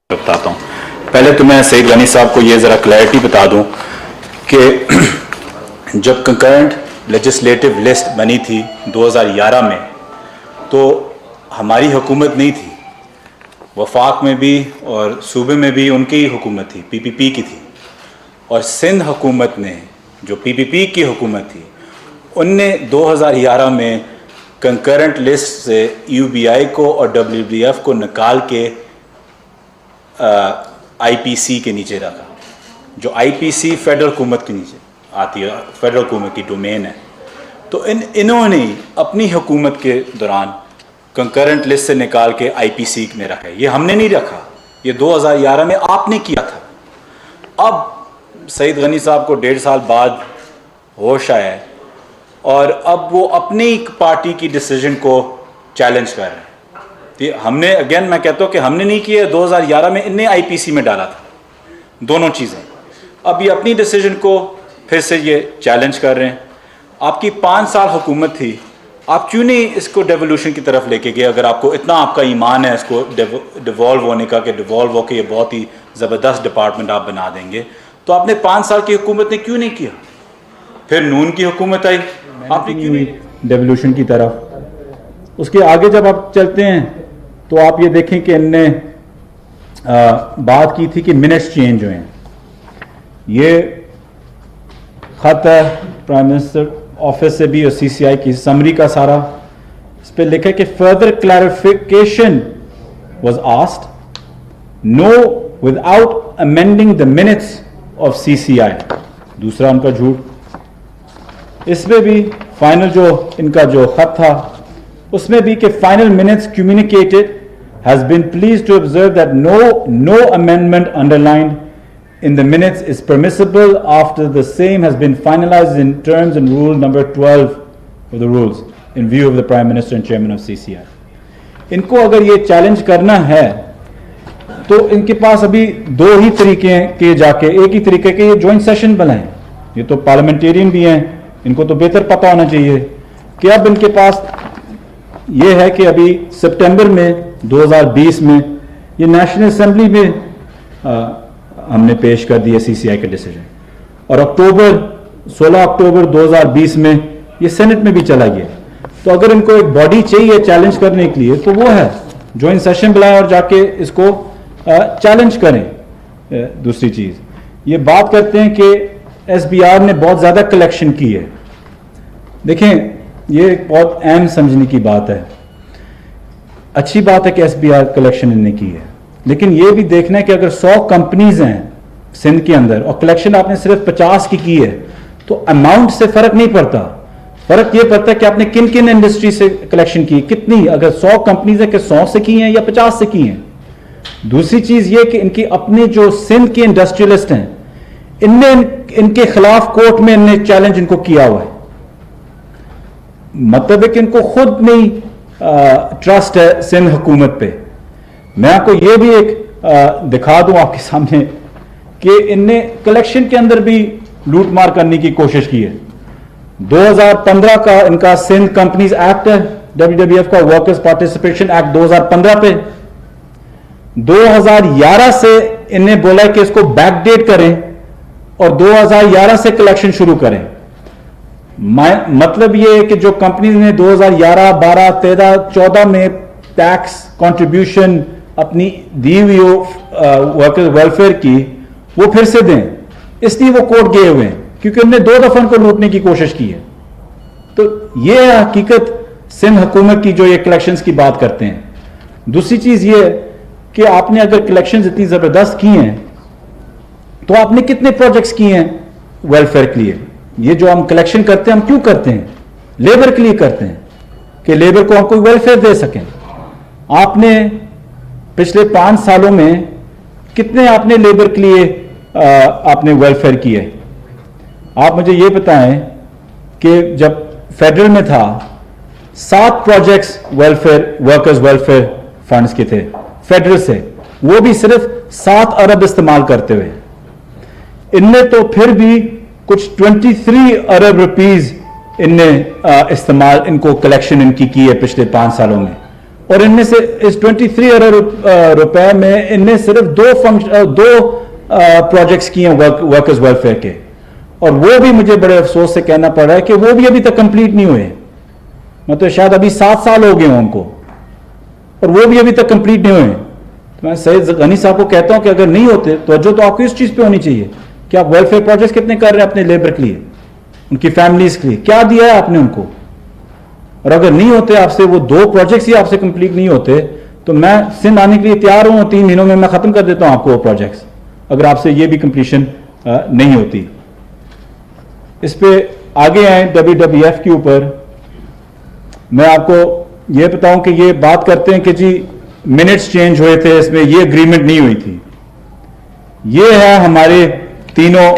بتاتا ہوں. پہلے تو میں سعید غنی صاحب کو یہ ذرا کلیئرٹی بتا دوں کہ جب کنکرنٹ لیجسلیٹو لسٹ بنی تھی 2011 میں تو ہماری حکومت نہیں تھی, وفاق میں بھی اور صوبے میں بھی ان کی حکومت تھی, پی پی پی کی تھی. اور سندھ حکومت نے جو پی پی پی کی حکومت تھی ان نے 2011 میں کنکرنٹ لسٹ سے یو بی آئی کو اور ڈبلیو ڈی ایف کو نکال کے آئی پی سی کے نیچے رکھا, جو آئی پی سی فیڈرل حکومت کے نیچے آتی ہے, فیڈرل حکومت کی ڈومین ہے. تو انہوں نے اپنی حکومت کے دوران کنکرنٹ لسٹ سے نکال کے آئی پی سی میں رکھا ہے. یہ ہم نے نہیں رکھا, یہ 2011 میں آپ نے کیا تھا. اب سعید غنی صاحب کو 1.5 سال بعد ہوش آیا ہے اور اب وہ اپنی پارٹی کی ڈیسیجن کو چیلنج کر رہے ہیں. ہم نے اگین میں کہتا ہوں کہ ہم نے نہیں کیا, 2011 میں ان نے آئی پی سی میں ڈالا تھا, دونوں چیزیں. اب یہ اپنی ڈیسیجن کو پھر سے یہ چیلنج کر رہے ہیں. آپ کی 5 سال حکومت تھی, آپ کیوں نہیں اس کو ڈیولوشن کی طرف لے کے گئے؟ اگر آپ کو اتنا آپ کا ایمان ہے اس کو ڈیوالو ہونے کا کہ ڈیوالو ہو کے یہ بہت ہی زبردست ڈپارٹمنٹ آپ بنا دیں گے, تو آپ نے 5 سال کی حکومت نے کیوں نہیں کیا؟ پھر نون کی حکومت آئی, آپ نے کیوں نہیں ڈیولوشن کی طرف. اس کے آگے جب آپ چلتے ہیں تو آپ یہ دیکھیں کہ ان نے بات کی تھی کہ منٹس چینج ہوئے ہیں. یہ خط ہے پرائم منسٹر آفس سے بھی اور سی سی آئی کی سمری کا سارا, اس پہ لکھا ہے کہ further clarification was asked, no without amending the minutes of C C I. دوسرا ان کا جھوٹ. اس میں بھی فائنل جو ان کا جو خط تھا اس میں بھی کہ final minutes communicated has been pleased to observe that no amendment underlined in the minutes is permissible after the same has been finalized in terms and rule number 12 of the rules in view of the Prime Minister and Chairman of CCI. ان کو اگر یہ challenge کرنا ہے تو ان کے پاس ابھی 2 ہی طریقے ہیں کہ جا کے ایک ہی طریقے کے یہ جوائنٹ سیشن بنائیں. یہ تو پارلیمنٹیرین بھی ہیں, ان کو تو بہتر پتہ ہونا چاہیے کہ اب ان کے پاس یہ ہے کہ ابھی سپٹمبر میں 2020 میں یہ نیشنل اسمبلی میں ہم نے پیش کر دیا سی سی آئی کا ڈیسیجن, اور 16 اکتوبر 2020 میں یہ سینٹ میں بھی چلا گیا. تو اگر ان کو ایک باڈی چاہیے چیلنج کرنے کے لیے تو وہ ہے جوائنٹ سیشن بلائیں اور جا کے اس کو چیلنج کریں. دوسری چیز یہ بات کرتے ہیں کہ ایس بی آر نے بہت زیادہ کلیکشن کی ہے. دیکھیں یہ بہت اہم سمجھنے کی بات ہے. اچھی بات ہے کہ ایس بی آر کلیکشن انہوں نے کی ہے, لیکن یہ بھی دیکھنا ہے کہ اگر 100 کمپنیز ہیں سندھ کے اندر اور کلیکشن آپ نے صرف 50 کی ہے تو اماؤنٹ سے فرق نہیں پڑتا. فرق یہ پڑتا ہے کہ آپ نے کن کن انڈسٹری سے کلیکشن کی, کتنی. اگر 100 کمپنیز ہیں کہ 100 سے کی ہیں یا 50 سے کی ہیں. دوسری چیز یہ کہ ان کی اپنے جو سندھ کے انڈسٹریلسٹ ہیں ان نے ان کے خلاف کورٹ میں ان نے چیلنج ان کو کیا ہوا ہے. مطلب ہے کہ ان کو خود نہیں ٹرسٹ ہے سندھ حکومت پہ. میں آپ کو یہ بھی ایک دکھا دوں آپ کے سامنے کہ ان نے کلیکشن کے اندر بھی لوٹ مار کرنے کی کوشش کی ہے. 2015 کا ان کا سندھ کمپنیز ایکٹ ہے, ڈبلیو ڈبلیو ایف کا ورکرز پارٹیسپیشن ایکٹ 2015 پہ. 2011 سے ان نے بولا کہ اس کو بیک ڈیٹ کریں اور 2011 سے کلیکشن شروع کریں. مطلب یہ ہے کہ جو کمپنیز نے 2011 12 13 14 میں ٹیکس کنٹریبیوشن اپنی دی ہوئی ورکر ویلفیئر کی وہ پھر سے دیں, اس لیے وہ کورٹ گئے ہوئے ہیں کیونکہ انہوں نے 2 دفعہ ان کو لوٹنے کی کوشش کی ہے. تو یہ ہے حقیقت سندھ حکومت کی جو یہ کلیکشنز کی بات کرتے ہیں. دوسری چیز یہ کہ آپ نے اگر کلیکشنز اتنی زبردست کی ہیں تو آپ نے کتنے پروجیکٹس کیے ہیں ویلفیئر کے لیے. یہ جو ہم کلیکشن کرتے ہیں ہم کیوں کرتے ہیں؟ لیبر کے لیے کرتے ہیں کہ لیبر کو ہم کوئی ویلفیئر دے سکیں. آپ نے پچھلے 5 سالوں میں کتنے آپ نے لیبر کے لیے آپ نے ویلفیئر کیے؟ آپ مجھے یہ بتائیں کہ جب فیڈرل میں تھا 7 projects welfare workers welfare funds کے تھے فیڈرل سے, وہ بھی صرف 7 ارب استعمال کرتے ہوئے. ان نے تو پھر بھی کچھ 23 ارب روپیز ان نے استعمال ان کو کلیکشن ان کی ہے پچھلے 5 سالوں میں. اور ان میں سے اس 23 ارب روپے میں ان نے صرف دو پروجیکٹس کیے ہیں ورکرز ویلفیئر کے, اور وہ بھی مجھے بڑے افسوس سے کہنا پڑ رہا ہے کہ وہ بھی ابھی تک کمپلیٹ نہیں ہوئے. مطلب شاید ابھی 7 سال ہو گئے ہوں ان کو, اور وہ بھی ابھی تک کمپلیٹ نہیں ہوئے. میں سید غنی صاحب کو کہتا ہوں کہ اگر نہیں ہوتے توجہ تو آپ کو اس چیز پہ ہونی چاہیے کہ آپ ویلفیئر پروجیکٹس کتنے کر رہے ہیں اپنے لیبر کے لیے, ان کی فیملیز کے لیے کیا دیا ہے آپ نے ان کو. اور اگر نہیں ہوتے آپ سے, وہ 2 پروجیکٹس ہی آپ سے کمپلیٹ نہیں ہوتے, تو میں سندھ آنے کے لیے تیار ہوں, 3 مہینوں میں ختم کر دیتا ہوں آپ کو وہ پروجیکٹس, اگر آپ سے یہ بھی کمپلیشن نہیں ہوتی. اس پہ آگے آئیں WWF کے اوپر. میں آپ کو یہ بتاؤں کہ یہ بات کرتے ہیں کہ جی منٹس چینج ہوئے تھے, اس میں یہ اگریمنٹ نہیں ہوئی تھی. یہ ہے ہمارے تینوں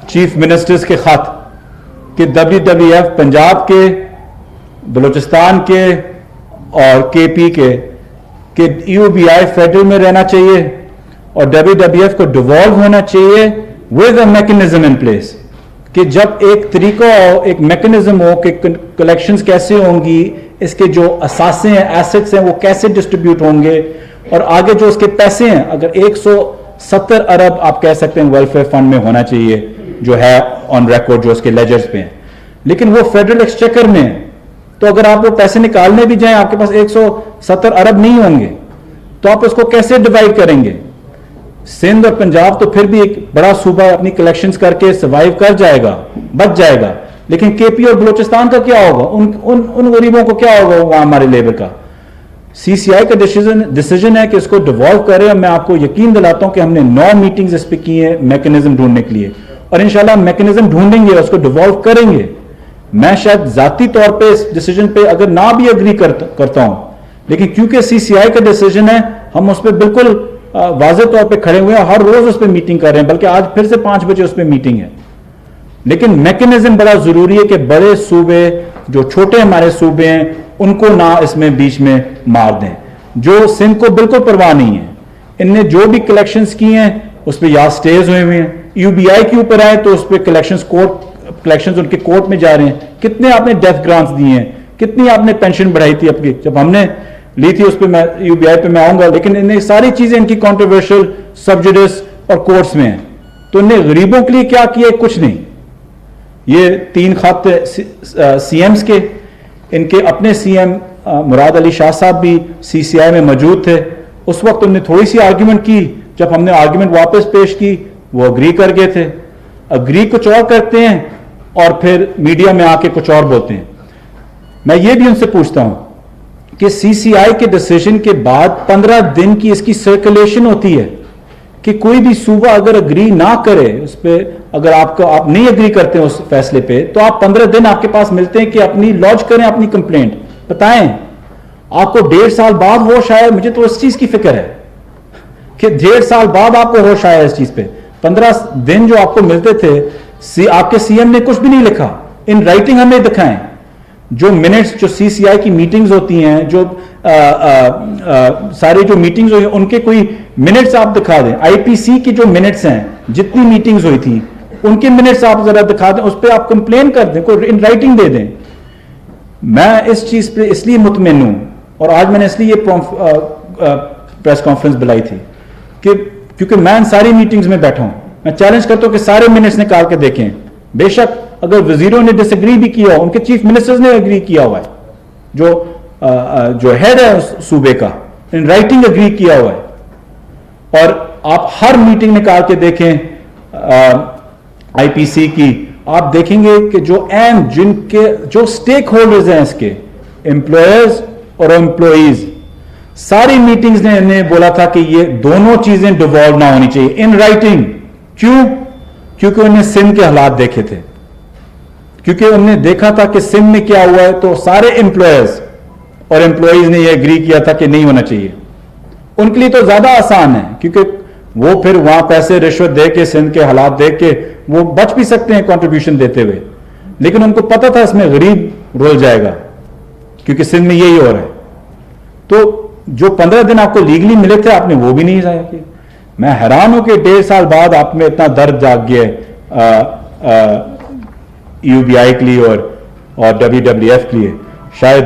چیف منسٹرز کے خط کہ WWF پنجاب کے, بلوچستان کے اور KP کے, کہ EOBI فیڈرل میں رہنا چاہیے اور WWF کو ڈیوالو ہونا چاہیے with a mechanism in place, کہ جب ایک طریقہ ہو, ایک میکنزم ہو کہ کلیکشنز کیسے ہوں گی, اس کے جو اثاثے ہیں, ایسٹس ہیں, وہ کیسے ڈسٹریبیوٹ ہوں گے, اور آگے جو اس کے پیسے ہیں, اگر 170 ارب آپ کہہ سکتے ہیں ویلفیئر فنڈ میں ہونا چاہیے جو ہے آن ریکارڈ, جو اس کے لیجرز پہ ہیں, لیکن وہ فیڈرل ایکسچیکر میں ہے. تو اگر آپ وہ پیسے نکالنے بھی جائیں, آپ کے پاس 170 ارب نہیں ہوں گے, تو آپ اس کو کیسے ڈیوائڈ کریں گے. سندھ اور پنجاب تو پھر بھی ایک بڑا صوبہ اپنی کلیکشنز کر کے سروائیو کر جائے گا, بچ جائے گا, لیکن KP اور بلوچستان کا کیا ہوگا, ان غریبوں کو کیا ہوگا وہاں ہمارے لیبر کا. CCI کا ڈیسیجن ہے کہ اس کو ڈیوالو کرے, اور میں آپ کو یقین دلاتا ہوں کہ ہم نے 9 میٹنگز اس پہ کی ہیں میکنزم ڈھونڈنے کے لیے, اور انشاءاللہ ہم میکنزم ڈھونڈیں گے, اس کو ڈیوالو کریں گے. میں شاید ذاتی طور پہ اس ڈیسیجن پہ اگر نہ بھی اگری کرتا ہوں, لیکن کیونکہ CCI کا ڈیسیجن ہے, ہم اس پہ بالکل واضح طور پہ کھڑے ہوئے ہیں, ہر روز اس پہ میٹنگ کر رہے ہیں, بلکہ آج پھر سے 5 بجے اس پہ میٹنگ ہے. لیکن میکنزم بڑا ضروری ہے کہ بڑے صوبے, جو چھوٹے ہمارے صوبے ہیں, ان کو نہ اس میں بیچ میں مار دیں. جو سندھ کو بالکل پرواہ نہیں ہے, ان نے جو بھی کلیکشنز کی ہیں اس پہ یا سٹیز ہوئے ہوئے ہیں. EOBI کے اوپر آئے تو اس پہ کلیکشنز ان کے کورٹ میں جا رہے ہیں. کتنے آپ نے ڈیتھ گرانٹس دیے ہیں, کتنی آپ نے پینشن بڑھائی تھی اپنی جب ہم نے لی تھی, اس پہ میں EOBI پہ میں آؤں گا, لیکن ان ساری چیزیں ان کی کانٹروورشل سب جوڈس اور کورٹس میں ہیں. تو ان نے غریبوں کے لیے کیا کیا, کچھ نہیں. یہ 3 خط CMs کے, ان کے اپنے CM مراد علی شاہ صاحب بھی CCI میں موجود تھے. اس وقت انہوں نے تھوڑی سی آرگیومنٹ کی, جب ہم نے آرگیومنٹ واپس پیش کی وہ اگری کر گئے تھے. اگری کچھ اور کرتے ہیں اور پھر میڈیا میں آ کے کچھ اور بولتے ہیں. میں یہ بھی ان سے پوچھتا ہوں کہ CCI کے ڈیسیجن کے بعد 15 دن کی اس کی سرکولیشن ہوتی ہے کہ کوئی بھی صوبہ اگر اگری نہ کرے اس پہ, اگر آپ نہیں اگری کرتے ہیں اس فیصلے پہ, تو آپ 15 دن آپ کے پاس ملتے ہیں کہ اپنی لانچ کریں اپنی کمپلینٹ. بتائیں آپ کو 1.5 سال بعد ہوش آیا, مجھے تو اس چیز کی فکر ہے کہ 1.5 سال بعد آپ کو ہوش آیا اس چیز پہ. 15 دن جو آپ کو ملتے تھے, آپ کے CM نے کچھ بھی نہیں لکھا, ان رائٹنگ ہمیں دکھائیں. جو منٹس, جو CCI کی میٹنگز ہوتی ہیں, جو ساری جو میٹنگز ہوئی ہیں, ان کے کوئی منٹس آپ دکھا دیں. IPC کی جو منٹس ہیں, جتنی میٹنگز ہوئی تھی ان کے منٹس آپ ذرا دکھا دیں, اس پہ آپ کمپلین کر دیں, کوئی ان رائٹنگ دے دیں. میں اس چیز پہ اس لیے مطمئن ہوں, اور آج میں نے اس لیے یہ پریس کانفرنس بلائی تھی کہ کیونکہ میں ان ساری میٹنگز میں بیٹھا ہوں. میں چیلنج کرتا ہوں کہ سارے منٹس نکال کے دیکھیں. بے شک اگر وزیروں نے ڈس ایگری بھی کیا ہو, ان کے چیف منسٹرز نے ایگری کیا ہوا ہے, جو ہیڈ ہے صوبے کا, ان رائٹنگ ایگری کیا ہوا ہے. اور آپ ہر میٹنگ نکال کے دیکھیں IPC کی, آپ دیکھیں گے کہ جو اہم جن کے جو سٹیک ہولڈرز ہیں اس کے, امپلائرز اور امپلائیز, ساری میٹنگز نے انہیں بولا تھا کہ یہ دونوں چیزیں ڈیوالو نہ ہونی چاہیے ان رائٹنگ. کیوں؟ کیونکہ انہوں نے سندھ کے حالات دیکھے تھے, کیونکہ انہوں نے دیکھا تھا کہ سندھ میں کیا ہوا ہے, تو سارے امپلائرز اور امپلائیز نے یہ ایگری کیا تھا کہ نہیں ہونا چاہیے. ان کے لیے تو زیادہ آسان ہے, کیونکہ وہ پھر وہاں پیسے رشوت دے کے, سندھ کے حالات دیکھ کے وہ بچ بھی سکتے ہیں کنٹریبیوشن دیتے ہوئے, لیکن ان کو پتا تھا اس میں غریب رول جائے گا کیونکہ سندھ میں یہی ہو رہا ہے. تو جو 15 دن آپ کو لیگلی ملے تھے آپ نے وہ بھی نہیں ضائع کیے. میں حیران ہوں کہ 1.5 سال بعد آپ میں اتنا درد جاگ گیا ہے EOBI کے لیے اور WWF کے لیے. شاید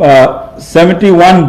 71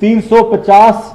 350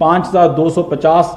5250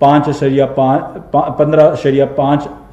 15.5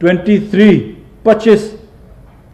25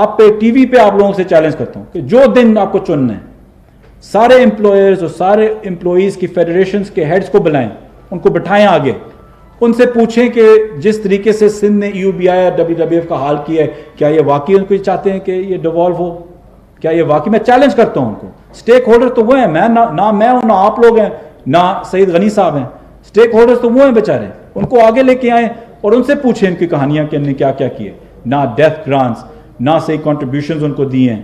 آپ پہ ٹی وی پہ آپ لوگوں سے چیلنج کرتا ہوں کہ جو دن آپ کو چننا ہے سارے امپلائرز اور سارے امپلائیز کی فیڈریشنز کے ہیڈز کو بلائیں, ان کو بٹھائیں آگے, ان سے پوچھیں کہ جس طریقے سے سندھ نے یو بی آئی اور WWF کا حال کیا ہے, کیا یہ واقعی ان کو چاہتے ہیں کہ یہ ڈیوالو ہو؟ کیا یہ واقعی؟ میں چیلنج کرتا ہوں ان کو. اسٹیک ہولڈر تو وہ ہیں, میں نہ میں ہوں, نہ آپ لوگ ہیں, نہ سعید غنی صاحب ہیں. اسٹیک ہولڈر تو وہ ہیں بیچارے, ان کو آگے لے کے آئیں اور ان سے پوچھیں ان کی کہانیاں کہ انہوں نے کیا کیا کیے. نہ ڈیتھ گرانٹس, نہ صحیح کنٹریبیوشنز ان کو دی ہیں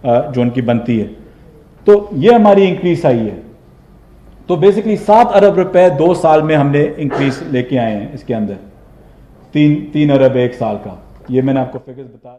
جو ان کی بنتی ہے. تو یہ ہماری انکریز آئی ہے. تو بیسکلی 7 ارب روپے 2 سال میں ہم نے انکریز لے کے آئے ہیں. اس کے اندر 3 ارب 1 سال کا, یہ میں نے آپ کو فگرز بتا